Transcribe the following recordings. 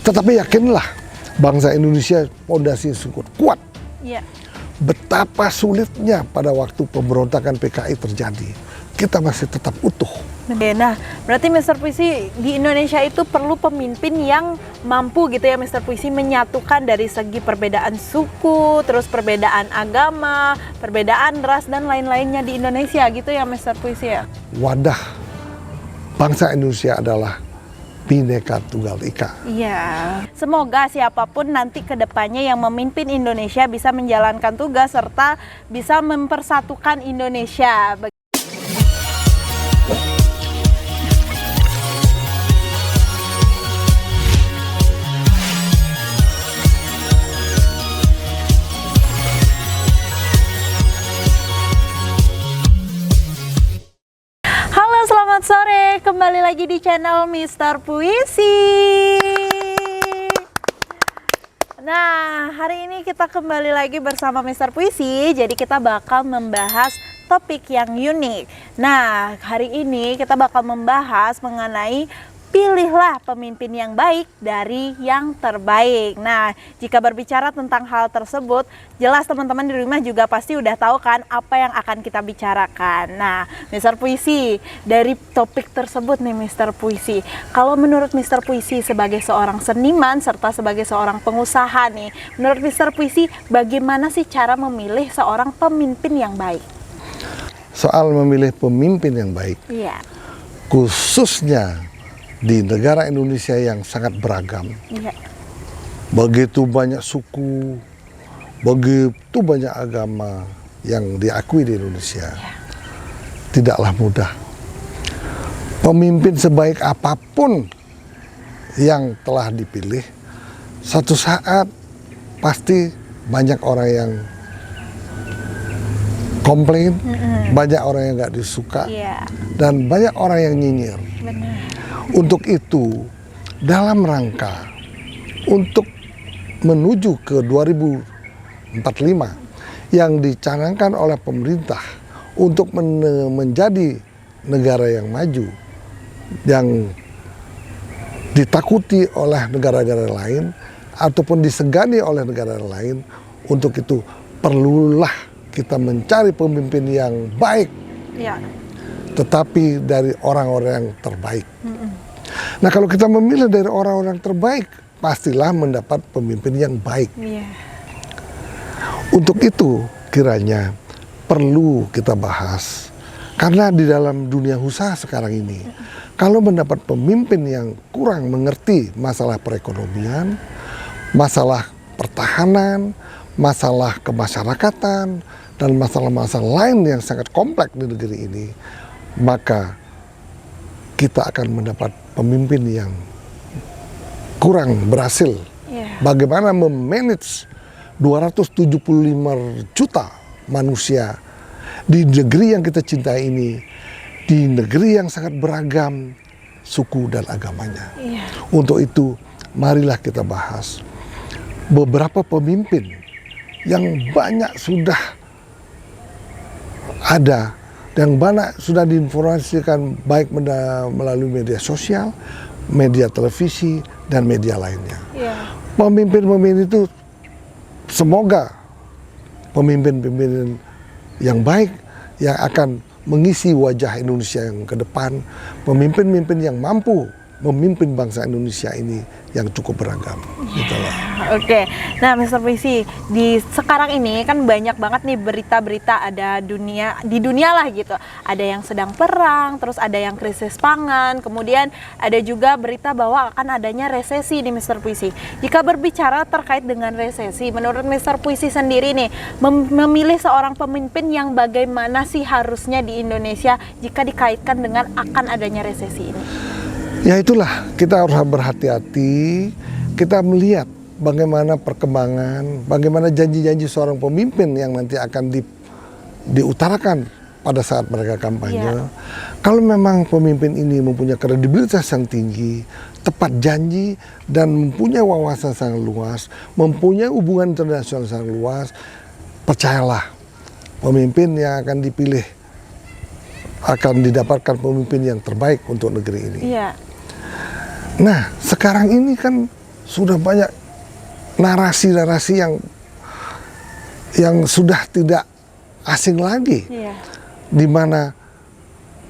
Tetapi yakinlah, bangsa Indonesia pondasinya sungguh kuat. Iya. Betapa sulitnya pada waktu pemberontakan PKI terjadi, kita masih tetap utuh. Nah, berarti Mr. Puisi di Indonesia itu perlu pemimpin yang mampu gitu ya Mr. Puisi menyatukan dari segi perbedaan suku, terus perbedaan agama, perbedaan ras dan lain-lainnya di Indonesia gitu ya Mr. Puisi ya. Wadah bangsa Indonesia adalah Bhinneka Tunggal Ika. Iya. Semoga siapapun nanti ke depannya yang memimpin Indonesia bisa menjalankan tugas serta bisa mempersatukan Indonesia. Selamat sore, kembali lagi di channel Mr. Puisi. Nah, hari ini kita kembali lagi bersama Mr. Puisi. Jadi kita bakal membahas topik yang unik. Nah, hari ini kita bakal membahas mengenai pilihlah pemimpin yang baik dari yang terbaik. Nah, jika berbicara tentang hal tersebut, jelas teman-teman di rumah juga pasti udah tahu kan apa yang akan kita bicarakan. Nah, Mr. Puisi, dari topik tersebut nih Mr. Puisi, kalau menurut Mr. Puisi sebagai seorang seniman serta sebagai seorang pengusaha nih, menurut Mr. Puisi bagaimana sih cara memilih seorang pemimpin yang baik? Soal memilih pemimpin yang baik, Iya. khususnya di negara Indonesia yang sangat beragam. Iya. Begitu banyak suku, begitu banyak agama yang diakui di Indonesia. Tidaklah mudah. Pemimpin sebaik apapun yang telah dipilih, satu saat pasti banyak orang yang komplain, banyak orang yang nggak disuka, dan banyak orang yang nyinyir. Benar. Untuk itu, dalam rangka untuk menuju ke 2045 yang dicanangkan oleh pemerintah untuk menjadi negara yang maju, yang ditakuti oleh negara-negara lain ataupun disegani oleh negara lain, untuk itu perlulah kita mencari pemimpin yang baik. Ya. Tetapi dari orang-orang yang terbaik. Nah, kalau kita memilih dari orang-orang terbaik, pastilah mendapat pemimpin yang baik. Untuk itu, kiranya perlu kita bahas. Karena di dalam dunia usaha sekarang ini, kalau mendapat pemimpin yang kurang mengerti masalah perekonomian, masalah pertahanan, masalah kemasyarakatan, dan masalah-masalah lain yang sangat kompleks di negeri ini, maka kita akan mendapat pemimpin yang kurang berhasil. Bagaimana memanage 275 juta manusia di negeri yang kita cintai ini, di negeri yang sangat beragam suku dan agamanya. Untuk itu, marilah kita bahas beberapa pemimpin yang banyak sudah ada, yang banyak sudah diinformasikan baik melalui media sosial, media televisi, dan media lainnya. Pemimpin-pemimpin itu semoga pemimpin-pemimpin yang baik yang akan mengisi wajah Indonesia yang ke depan, pemimpin-pemimpin yang mampu memimpin bangsa Indonesia ini yang cukup beragam. Oke, nah Mr. Puisi, di sekarang ini kan banyak banget nih berita-berita ada di dunia lah gitu. Ada yang sedang perang, terus ada yang krisis pangan, kemudian ada juga berita bahwa akan adanya resesi nih Mr. Puisi. Jika berbicara terkait dengan resesi, menurut Mr. Puisi sendiri nih, memilih seorang pemimpin yang bagaimana sih harusnya di Indonesia jika dikaitkan dengan akan adanya resesi ini? Ya itulah, kita harus berhati-hati, kita melihat bagaimana perkembangan, bagaimana janji-janji seorang pemimpin yang nanti akan diutarakan pada saat mereka kampanye. Kalau memang pemimpin ini mempunyai kredibilitas yang tinggi, tepat janji, dan mempunyai wawasan sangat luas, mempunyai hubungan internasional sangat luas, percayalah, pemimpin yang akan dipilih akan didapatkan pemimpin yang terbaik untuk negeri ini. Nah, sekarang ini kan sudah banyak narasi-narasi yang sudah tidak asing lagi, di mana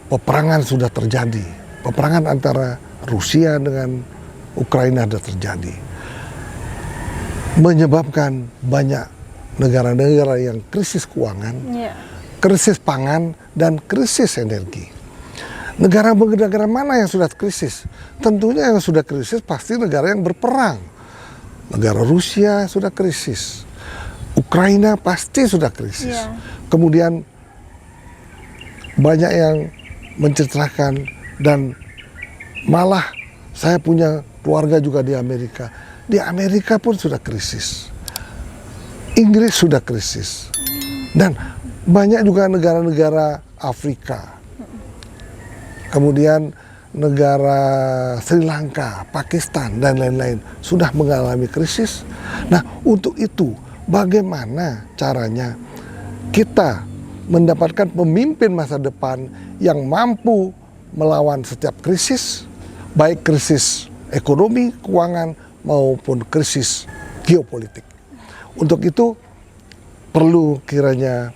peperangan sudah terjadi, peperangan antara Rusia dengan Ukraina sudah terjadi, menyebabkan banyak negara-negara yang krisis keuangan, krisis pangan, dan krisis energi. Negara-negara mana yang sudah krisis? Tentunya yang sudah krisis pasti negara yang berperang. Negara Rusia sudah krisis, Ukraina pasti sudah krisis. Kemudian banyak yang menceritakan, dan malah saya punya keluarga juga di Amerika. Di Amerika pun sudah krisis, Inggris sudah krisis, dan banyak juga negara-negara Afrika. Kemudian negara Sri Lanka, Pakistan, dan lain-lain sudah mengalami krisis. Nah, untuk itu bagaimana caranya kita mendapatkan pemimpin masa depan yang mampu melawan setiap krisis, baik krisis ekonomi, keuangan, maupun krisis geopolitik. Untuk itu perlu kiranya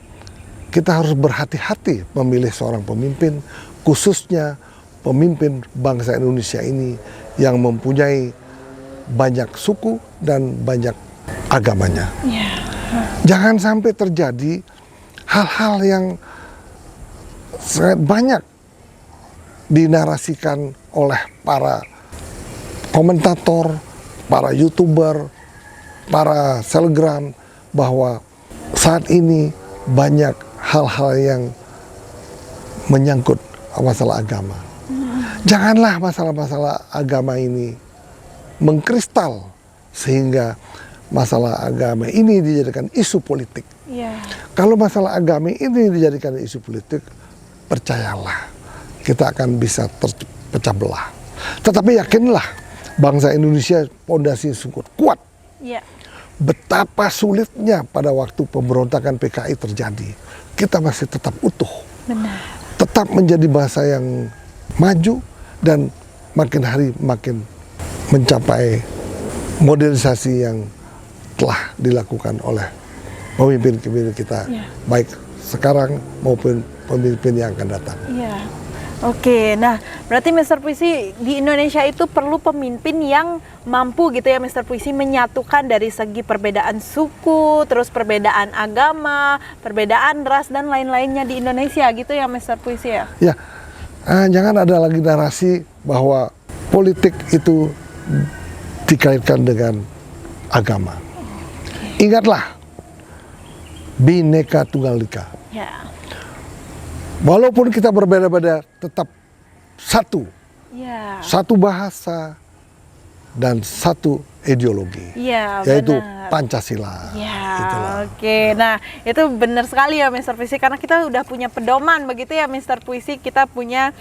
kita harus berhati-hati memilih seorang pemimpin, khususnya pemimpin bangsa Indonesia ini yang mempunyai banyak suku dan banyak agamanya. Jangan sampai terjadi hal-hal yang sangat banyak dinarasikan oleh para komentator, para YouTuber, para selebgram, bahwa saat ini banyak hal-hal yang menyangkut masalah agama. Janganlah masalah-masalah agama ini mengkristal sehingga masalah agama ini dijadikan isu politik. Kalau masalah agama ini dijadikan isu politik, percayalah kita akan bisa terpecah belah. Tetapi yakinlah bangsa Indonesia pondasi sungguh kuat. Betapa sulitnya pada waktu pemberontakan PKI terjadi, kita masih tetap utuh. Tetap menjadi bangsa yang maju dan makin hari makin mencapai modernisasi yang telah dilakukan oleh pemimpin-pemimpin kita, baik sekarang maupun pemimpin yang akan datang. Oke, nah berarti Mr. Puisi di Indonesia itu perlu pemimpin yang mampu gitu ya Mr. Puisi menyatukan dari segi perbedaan suku, terus perbedaan agama, perbedaan ras dan lain-lainnya di Indonesia gitu ya Mr. Puisi ya? Jangan ada lagi narasi bahwa politik itu dikaitkan dengan agama. Ingatlah, Bhinneka Tunggal Ika. Walaupun kita berbeda-beda, tetap satu. Satu bahasa dan satu ideologi, yaitu Pancasila. Oke, nah itu benar sekali ya Mr. Puisi, karena kita udah punya pedoman begitu ya Mr. Puisi, kita punya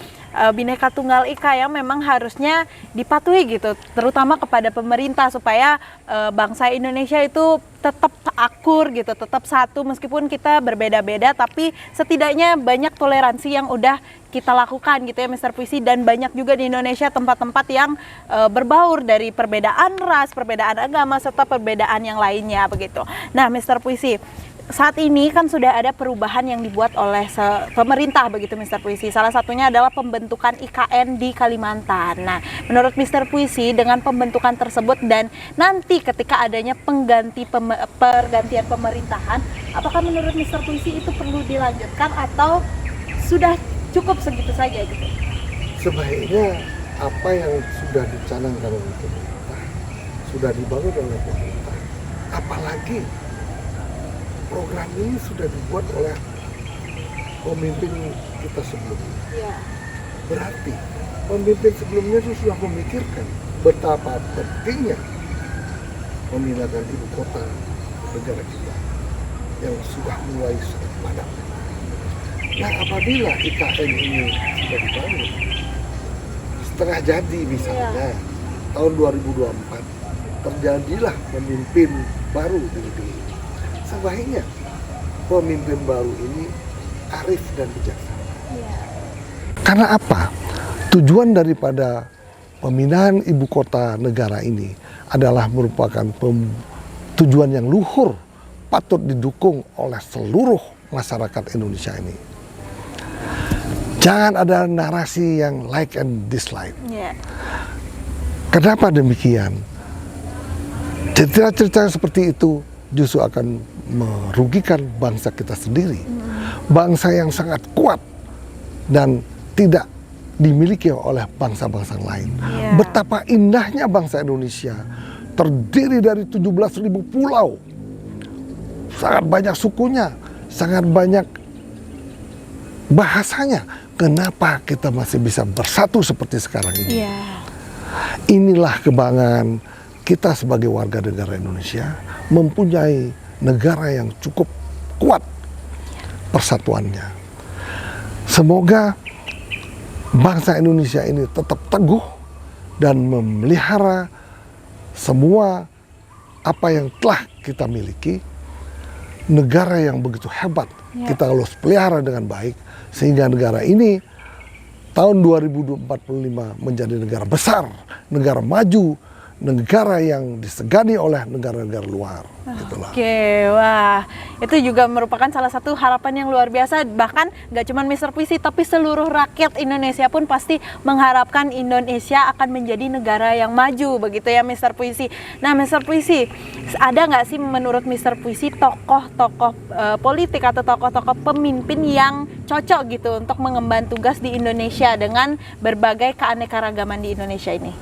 Bhinneka Tunggal Ika yang memang harusnya dipatuhi gitu, terutama kepada pemerintah supaya bangsa Indonesia itu tetap akur gitu, tetap satu meskipun kita berbeda-beda, tapi setidaknya banyak toleransi yang udah kita lakukan gitu ya Mr. Puisi, dan banyak juga di Indonesia tempat-tempat yang berbaur dari perbedaan ras, perbedaan agama, serta perbedaan yang lainnya begitu. Nah Mr. Puisi, saat ini kan sudah ada perubahan yang dibuat oleh pemerintah begitu Mr. Puisi. Salah satunya adalah pembentukan IKN di Kalimantan. Nah, menurut Mr. Puisi dengan pembentukan tersebut dan nanti ketika adanya pergantian pemerintahan, apakah menurut Mr. Puisi itu perlu dilanjutkan atau sudah cukup segitu saja gitu? Sebaiknya apa yang sudah dicanangkan oleh pemerintah, sudah dibangun oleh pemerintah, apalagi program ini sudah dibuat oleh pemimpin kita sebelumnya. Berarti pemimpin sebelumnya itu sudah memikirkan betapa pentingnya memindahkan ibu kota negara kita yang sudah mulai sangat padat. Nah, apabila IKN ini sudah dibangun setengah jadi misalnya tahun 2024 terjadilah pemimpin baru di negeri ini. Sebaiknya pemimpin baru ini arif dan bijaksana. Karena apa? Tujuan daripada pemindahan ibu kota negara ini adalah merupakan tujuan yang luhur, patut didukung oleh seluruh masyarakat Indonesia ini. Jangan ada narasi yang like and dislike. Yeah. Kenapa demikian? Cerita-cerita seperti itu justru akan merugikan bangsa kita sendiri. Bangsa yang sangat kuat dan tidak dimiliki oleh bangsa-bangsa lain. Yeah. Betapa indahnya bangsa Indonesia, terdiri dari 17.000 pulau. Sangat banyak sukunya, sangat banyak bahasanya. Kenapa kita masih bisa bersatu seperti sekarang ini? Yeah. Inilah kebanggaan kita sebagai warga negara Indonesia, mempunyai negara yang cukup kuat persatuannya. Semoga bangsa Indonesia ini tetap teguh dan memelihara semua apa yang telah kita miliki. Negara yang begitu hebat, kita harus pelihara dengan baik, sehingga negara ini tahun 2045 menjadi negara besar, negara maju, negara yang disegani oleh negara-negara luar. Gitulah. Oke, wah, itu juga merupakan salah satu harapan yang luar biasa. Bahkan nggak cuma Mr. Puisi, tapi seluruh rakyat Indonesia pun pasti mengharapkan Indonesia akan menjadi negara yang maju, begitu ya Mr. Puisi. Nah, Mr. Puisi, ada nggak sih menurut Mr. Puisi tokoh-tokoh politik atau tokoh-tokoh pemimpin yang cocok gitu untuk mengemban tugas di Indonesia dengan berbagai keanekaragaman di Indonesia ini?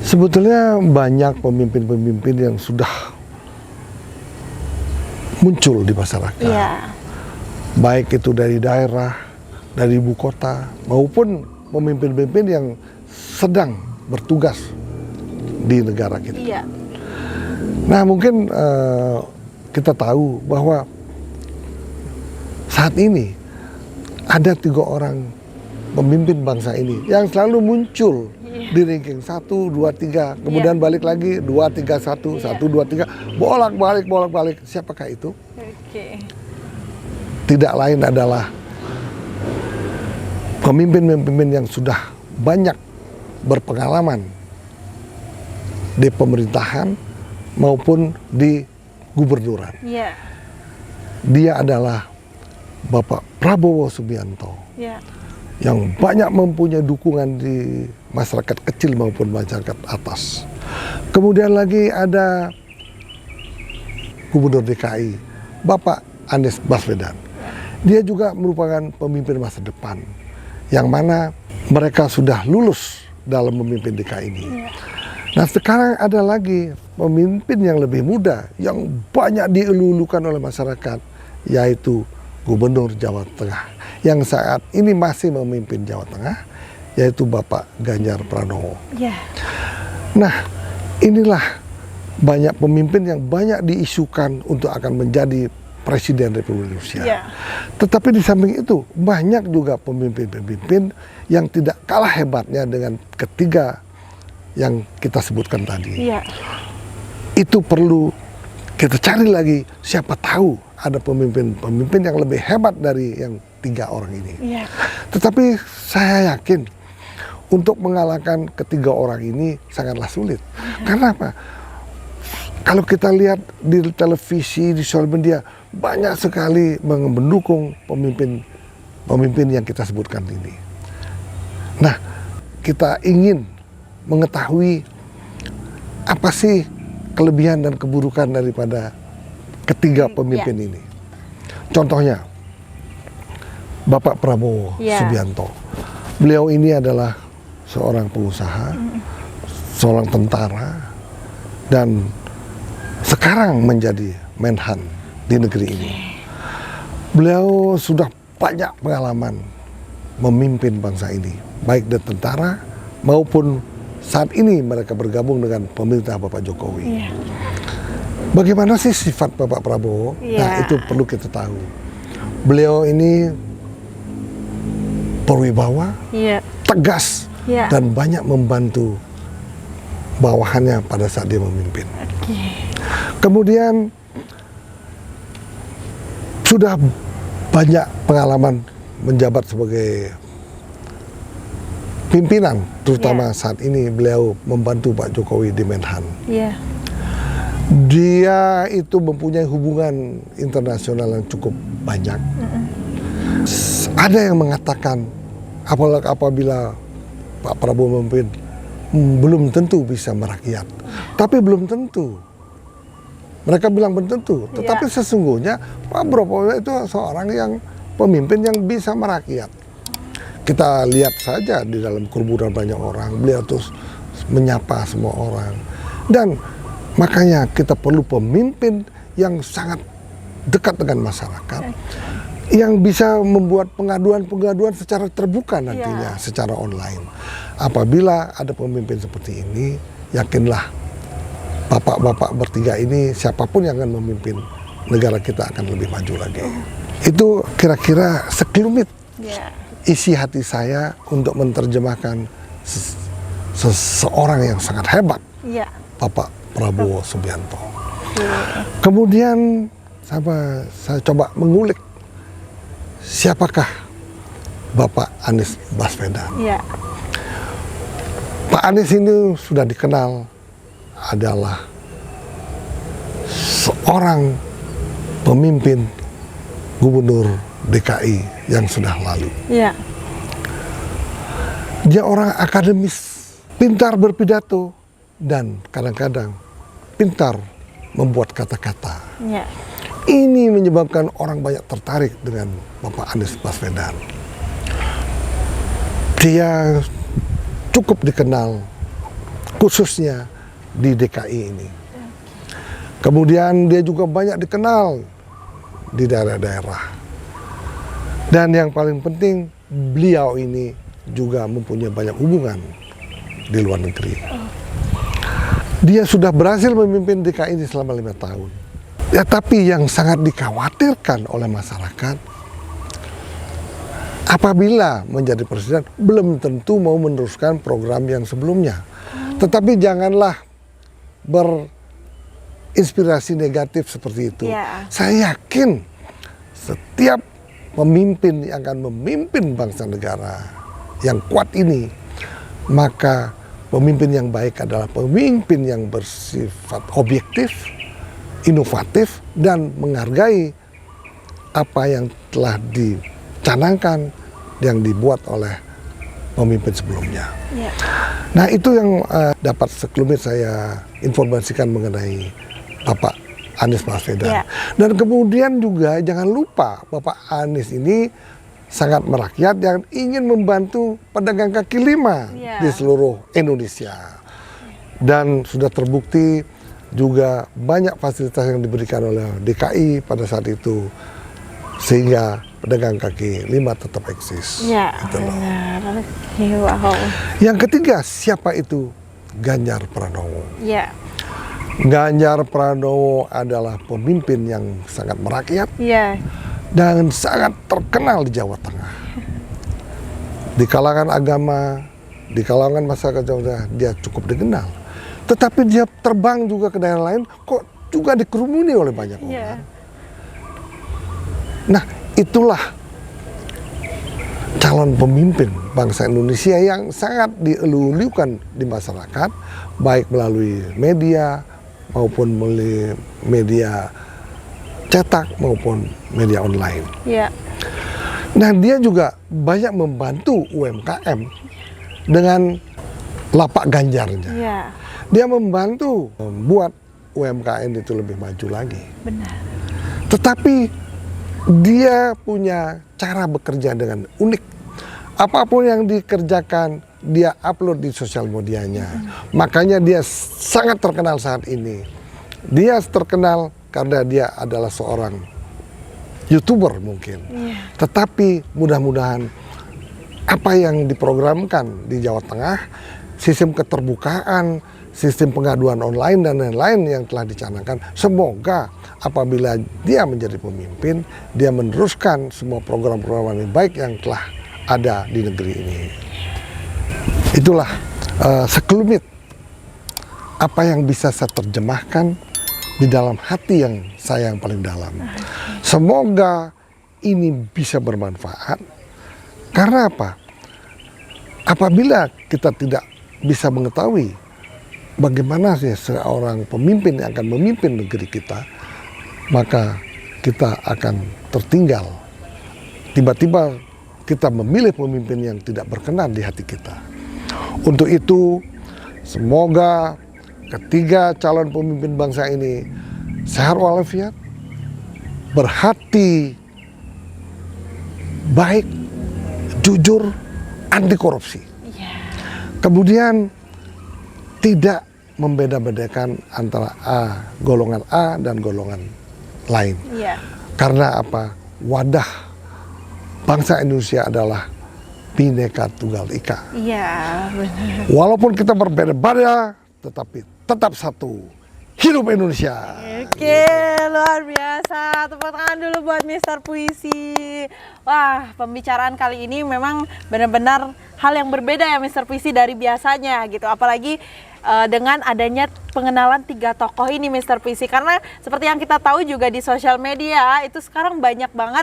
Sebetulnya banyak pemimpin-pemimpin yang sudah muncul di masyarakat. Iya. Baik itu dari daerah, dari ibu kota, maupun pemimpin-pemimpin yang sedang bertugas di negara kita. Iya. Nah, mungkin kita tahu bahwa saat ini ada 3 orang pemimpin bangsa ini yang selalu muncul di ranking 1, 2, 3, kemudian balik lagi 2, 3, 1, 1, 2, 3, bolak-balik. Siapakah itu? Oke. Tidak lain adalah pemimpin-pemimpin yang sudah banyak berpengalaman di pemerintahan maupun di gubernuran. Iya. Dia adalah Bapak Prabowo Subianto. Iya. Yang banyak mempunyai dukungan di masyarakat kecil maupun masyarakat atas. Kemudian lagi ada Gubernur DKI, Bapak Anies Baswedan. Dia juga merupakan pemimpin masa depan, yang mana mereka sudah lulus dalam memimpin DKI ini. Nah, sekarang ada lagi pemimpin yang lebih muda, yang banyak dielulukan oleh masyarakat, yaitu Gubernur Jawa Tengah, yang saat ini masih memimpin Jawa Tengah, yaitu Bapak Ganjar Pranowo. Yeah. Nah, inilah banyak pemimpin yang banyak diisukan untuk akan menjadi Presiden Republik Indonesia. Yeah. Tetapi di samping itu, banyak juga pemimpin-pemimpin yang tidak kalah hebatnya dengan ketiga yang kita sebutkan tadi. Yeah. Itu perlu kita cari lagi, siapa tahu ada pemimpin-pemimpin yang lebih hebat dari yang 3 orang ini. Yeah. Tetapi saya yakin untuk mengalahkan ketiga orang ini sangatlah sulit. Karena apa? Kalau kita lihat di televisi, di sosial media, banyak sekali mendukung pemimpin yang kita sebutkan ini. Nah, kita ingin mengetahui apa sih kelebihan dan keburukan daripada ketiga pemimpin ini. Contohnya, Bapak Prabowo Subianto. Beliau ini adalah seorang pengusaha, seorang tentara, dan sekarang menjadi Menhan di negeri ini. Beliau sudah banyak pengalaman memimpin bangsa ini, baik dari tentara maupun saat ini mereka bergabung dengan pemerintah Bapak Jokowi. Bagaimana sih sifat Bapak Prabowo? Nah, itu perlu kita tahu. Beliau ini berwibawa, tegas, dan banyak membantu bawahannya pada saat dia memimpin. Kemudian sudah banyak pengalaman menjabat sebagai pimpinan, terutama saat ini beliau membantu Pak Jokowi di Menhan. Iya. Dia itu mempunyai hubungan internasional yang cukup banyak. Ada yang mengatakan apabila Pak Prabowo memimpin belum tentu bisa merakyat. Tapi belum tentu. Mereka bilang belum tentu. Tetapi sesungguhnya Pak Prabowo itu seorang yang pemimpin yang bisa merakyat. Kita lihat saja di dalam kerumunan banyak orang, beliau terus menyapa semua orang. Dan makanya kita perlu pemimpin yang sangat dekat dengan masyarakat, yang bisa membuat pengaduan-pengaduan secara terbuka nantinya, secara online. Apabila ada pemimpin seperti ini, yakinlah bapak-bapak bertiga ini, siapapun yang akan memimpin negara kita akan lebih maju lagi. Itu kira-kira sekelumit isi hati saya untuk menerjemahkan seseorang yang sangat hebat, Bapak Prabowo Subianto. Kemudian saya coba mengulik siapakah Bapak Anies Baswedan. Pak Anies ini sudah dikenal adalah seorang pemimpin gubernur DKI yang sudah lalu. Dia orang akademis, pintar berpidato, dan kadang-kadang pintar membuat kata-kata. Ini menyebabkan orang banyak tertarik dengan Bapak Anies Baswedan. Dia cukup dikenal khususnya di DKI ini. Kemudian dia juga banyak dikenal di daerah-daerah. Dan yang paling penting, beliau ini juga mempunyai banyak hubungan di luar negeri. Dia sudah berhasil memimpin DKI ini selama 5 tahun. Ya, tapi yang sangat dikhawatirkan oleh masyarakat, apabila menjadi presiden, belum tentu mau meneruskan program yang sebelumnya. Tetapi janganlah berinspirasi negatif seperti itu. Saya yakin setiap pemimpin yang akan memimpin bangsa negara yang kuat ini, maka pemimpin yang baik adalah pemimpin yang bersifat objektif, inovatif, dan menghargai apa yang telah dicanangkan, yang dibuat oleh pemimpin sebelumnya. Nah, itu yang dapat sekelumit saya informasikan mengenai Bapak Anies Baswedan. Dan kemudian juga jangan lupa Bapak Anies ini sangat merakyat yang ingin membantu pedagang kaki lima di seluruh Indonesia. Dan sudah terbukti juga banyak fasilitas yang diberikan oleh DKI pada saat itu, sehingga pedagang kaki lima tetap eksis. Gitu loh. Yang ketiga, siapa itu? Ganjar Pranowo. Ganjar Pranowo adalah pemimpin yang sangat merakyat dan sangat terkenal di Jawa Tengah. Di kalangan agama, di kalangan masyarakat Jawa Tengah, dia cukup dikenal. Tetapi dia terbang juga ke daerah lain, kok juga dikerumuni oleh banyak orang. Nah, itulah calon pemimpin bangsa Indonesia yang sangat dielu-elukan di masyarakat, baik melalui media maupun melalui media cetak maupun media online. Nah, dia juga banyak membantu UMKM dengan lapak ganjarnya. Dia membantu membuat UMKM itu lebih maju lagi. Tetapi dia punya cara bekerja dengan unik. Apapun yang dikerjakan, dia upload di sosial medianya. Makanya dia sangat terkenal saat ini. Dia terkenal karena dia adalah seorang YouTuber mungkin. Tetapi mudah-mudahan apa yang diprogramkan di Jawa Tengah, sistem keterbukaan, sistem pengaduan online dan lain-lain yang telah dicanangkan, semoga apabila dia menjadi pemimpin, dia meneruskan semua program-program yang baik yang telah ada di negeri ini. Itulah sekelumit apa yang bisa saya terjemahkan di dalam hati yang saya yang paling dalam. Semoga ini bisa bermanfaat. Karena apa? apabila kita tidak bisa mengetahui bagaimana sih seorang pemimpin yang akan memimpin negeri kita, maka kita akan tertinggal. Tiba-tiba kita memilih pemimpin yang tidak berkenan di hati kita. Untuk itu, semoga ketiga calon pemimpin bangsa ini sehat walafiat, berhati baik, jujur, anti korupsi. Kemudian tidak membeda-bedakan antara golongan A dan golongan lain. Karena apa? Wadah bangsa Indonesia adalah Bhinneka Tunggal Ika. Benar. Walaupun kita berbeda-beda, tetapi tetap satu. Hidup Indonesia. Oke, luar biasa. Tepuk tangan dulu buat Mister Puisi. Wah, pembicaraan kali ini memang benar-benar hal yang berbeda ya Mister Puisi dari biasanya gitu. Apalagi dengan adanya pengenalan 3 tokoh ini Mister Puisi, karena seperti yang kita tahu juga di sosial media itu sekarang banyak banget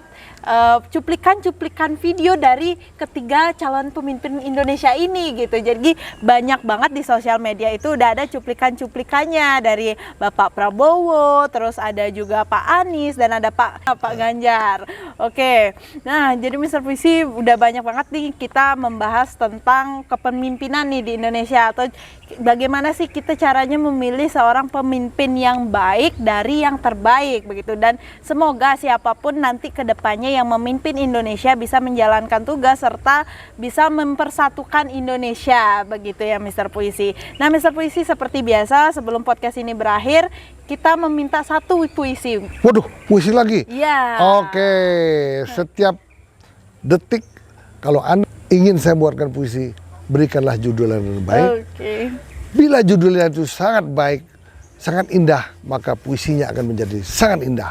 cuplikan-cuplikan video dari ketiga calon pemimpin Indonesia ini gitu. Jadi banyak banget di sosial media itu udah ada cuplikan-cuplikannya dari Bapak Prabowo, terus ada juga Pak Anies dan ada Pak Ganjar. Oke, nah jadi Mister Puisi udah banyak banget nih kita membahas tentang kepemimpinan nih di Indonesia, atau bagaimana sih kita caranya memilih seorang pemimpin yang baik dari yang terbaik begitu. Dan semoga siapapun nanti ke depannya yang memimpin Indonesia bisa menjalankan tugas serta bisa mempersatukan Indonesia begitu ya Mister Puisi. Nah Mister Puisi, seperti biasa sebelum podcast ini berakhir kita meminta satu puisi. Waduh, puisi lagi? Iya. Oke, setiap detik kalau Anda ingin saya buatkan puisi, berikanlah judul yang terbaik. Bila judulnya itu sangat baik, sangat indah, maka puisinya akan menjadi sangat indah.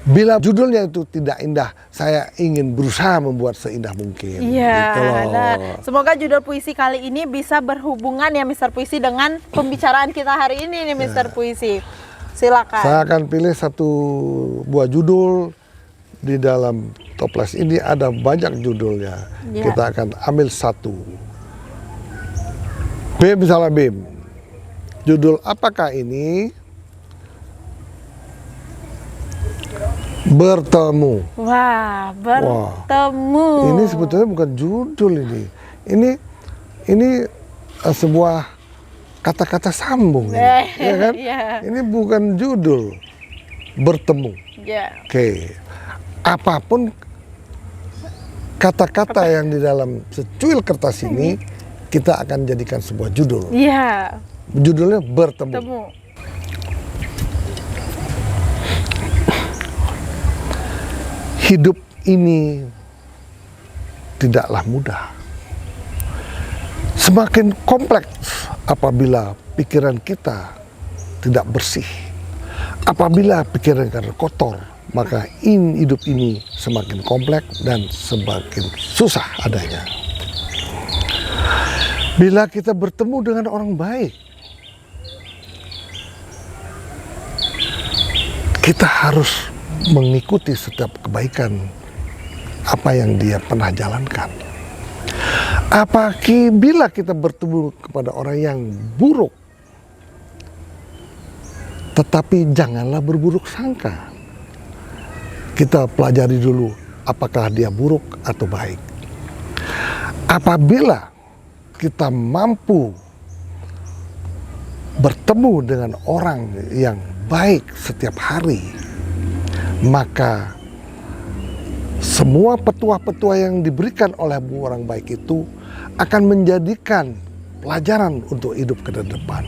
Bila judulnya itu tidak indah, saya ingin berusaha membuat seindah mungkin. Gitu loh. Nah, semoga judul puisi kali ini bisa berhubungan ya Mister Puisi dengan pembicaraan kita hari ini nih Mister Puisi. Silakan. Saya akan pilih satu buah judul. Di dalam toples ini ada banyak judulnya. Kita akan ambil satu. Bim, salah Bim. Judul apakah ini? Bertemu. Wah, bertemu. Ini sebetulnya bukan judul ini. Ini sebuah kata-kata sambung ini, ya kan? Ini bukan judul. Bertemu. Oke. Apapun kata-kata yang di dalam secuil kertas ini kita akan jadikan sebuah judul. Judulnya bertemu. Hidup ini tidaklah mudah. Semakin kompleks apabila pikiran kita tidak bersih. Apabila pikiran kita kotor, maka hidup ini semakin kompleks dan semakin susah adanya. Bila kita bertemu dengan orang baik, kita harus mengikuti setiap kebaikan apa yang dia pernah jalankan. Apabila kita bertemu kepada orang yang buruk, tetapi janganlah berburuk sangka. Kita pelajari dulu apakah dia buruk atau baik. Apabila kita mampu bertemu dengan orang yang baik setiap hari, maka semua petuah-petuah yang diberikan oleh orang baik itu akan menjadikan pelajaran untuk hidup ke depan.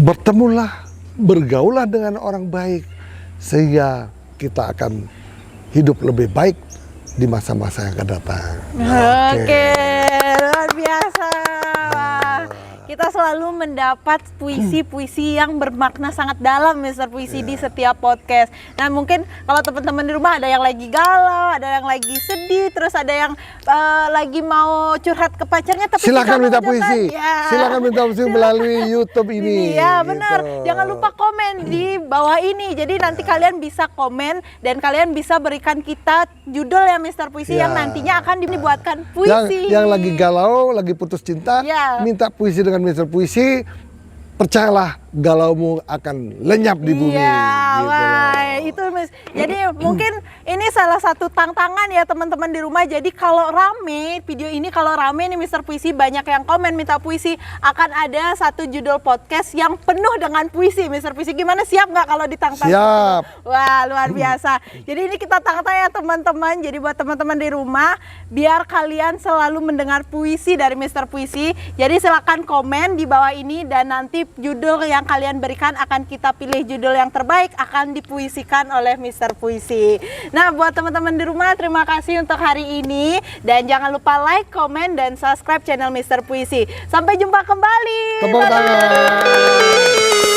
Bertemulah, bergaulah dengan orang baik, sehingga kita akan hidup lebih baik di masa-masa yang akan datang. Oke, luar biasa. kita selalu mendapat puisi-puisi yang bermakna sangat dalam, Mister Puisi, di setiap podcast. Nah, mungkin kalau teman-teman di rumah ada yang lagi galau, ada yang lagi sedih, terus ada yang lagi mau curhat ke pacarnya, tapi silakan minta jangan, puisi. ya. Silakan minta puisi melalui YouTube ini. Iya, benar. gitu. Jangan lupa komen di bawah ini. Jadi nanti kalian bisa komen dan kalian bisa berikan kita judul ya, Mister Puisi, yang nantinya akan dibuatkan puisi. Yang lagi galau, lagi putus cinta, minta puisi dengan Mister Puisi, percayalah galaumu akan lenyap di bumi. Iya, gitu wah, loh. itu jadi mungkin ini salah satu tantangan ya teman-teman di rumah. Jadi kalau rame video ini, kalau rame nih Mister Puisi, banyak yang komen minta puisi, akan ada satu judul podcast yang penuh dengan puisi. Mister Puisi, gimana, siap nggak kalau ditantang? Siap. Wah, luar biasa. Jadi ini kita tantang ya teman-teman. Jadi buat teman-teman di rumah, biar kalian selalu mendengar puisi dari Mister Puisi. Jadi silakan komen di bawah ini dan nanti judul yang kalian berikan akan kita pilih judul yang terbaik, akan dipuisikan oleh Mister Puisi. Nah, buat teman-teman di rumah, terima kasih untuk hari ini dan jangan lupa like, komen, dan subscribe channel Mister Puisi. Sampai jumpa kembali. Tepuk tangan.